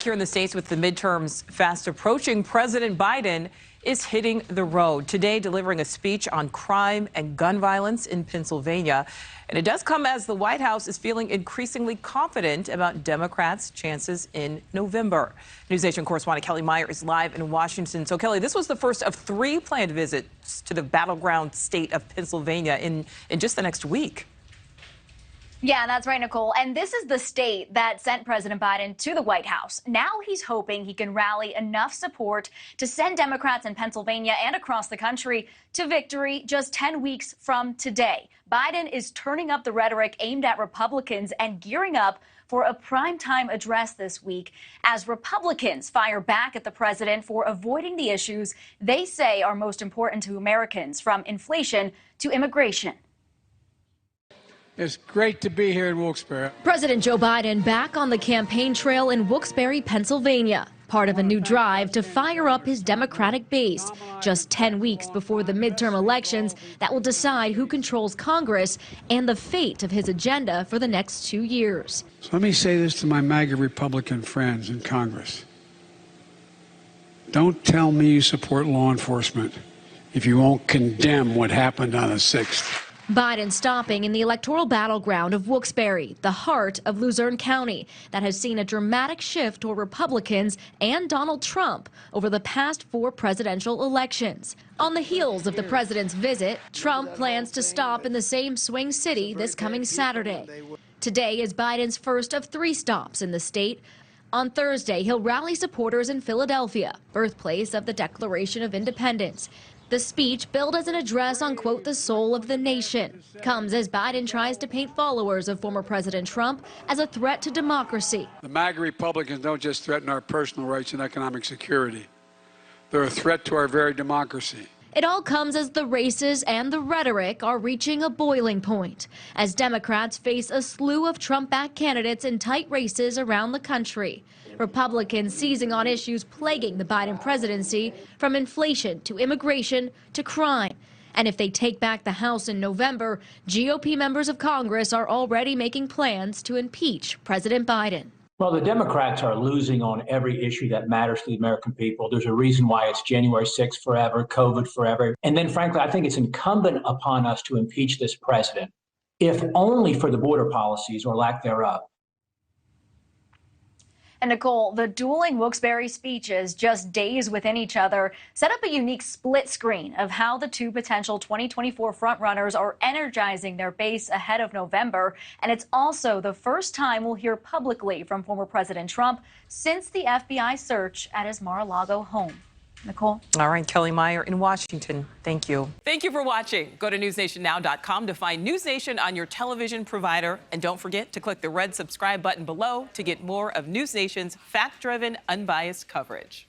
Here in the States with the midterms fast approaching, President Biden is hitting the road today, delivering a speech on crime and gun violence in Pennsylvania. And it does come as the White House is feeling increasingly confident about Democrats' chances in November. NewsNation correspondent Kelly Meyer is live in Washington. So, Kelly, this was the first of 3 planned visits to the battleground state of Pennsylvania in just the next week. Yeah, that's right, Nichole. And this is the state that sent President Biden to the White House. Now he's hoping he can rally enough support to send Democrats in Pennsylvania and across the country to victory just 10 weeks from today. Biden is turning up the rhetoric aimed at Republicans and gearing up for a primetime address this week as Republicans fire back at the president for avoiding the issues they say are most important to Americans, from inflation to immigration. It's great to be here in Wilkes-Barre. President Joe Biden back on the campaign trail in Wilkes-Barre, Pennsylvania, part of a new drive to fire up his Democratic base, just 10 weeks before the midterm elections that will decide who controls Congress and the fate of his agenda for the next 2 years. So let me say this to my MAGA Republican friends in Congress. Don't tell me you support law enforcement if you won't condemn what happened on the 6th. Biden stopping in the electoral battleground of Wilkes-Barre, the heart of Luzerne County, that has seen a dramatic shift toward Republicans and Donald Trump over the past 4 presidential elections. On the heels of the president's visit, Trump plans to stop in the same swing city this coming Saturday. Today is Biden's first of 3 stops in the state. On Thursday, he'll rally supporters in Philadelphia, birthplace of the Declaration of Independence. The speech, billed as an address on, quote, the soul of the nation, comes as Biden tries to paint followers of former President Trump as a threat to democracy. The MAGA Republicans don't just threaten our personal rights and economic security. They're a threat to our very democracy. It all comes as the races and the rhetoric are reaching a boiling point, as Democrats face a slew of Trump-backed candidates in tight races around the country. Republicans seizing on issues plaguing the Biden presidency, from inflation to immigration to crime. And if they take back the House in November, GOP members of Congress are already making plans to impeach President Biden. Well, the Democrats are losing on every issue that matters to the American people. There's a reason why it's January 6th forever, COVID forever. And then, frankly, I think it's incumbent upon us to impeach this president, if only for the border policies or lack thereof. And Nichole, the dueling Wilkes-Barre speeches, just days within each other, set up a unique split screen of how the 2 potential 2024 frontrunners are energizing their base ahead of November. And it's also the first time we'll hear publicly from former President Trump since the FBI search at his Mar-a-Lago home. Nichole? All right, Kelly Meyer in Washington. Thank you. Thank you for watching. Go to newsnationnow.com to find NewsNation on your television provider. And don't forget to click the red subscribe button below to get more of NewsNation's fact-driven, unbiased coverage.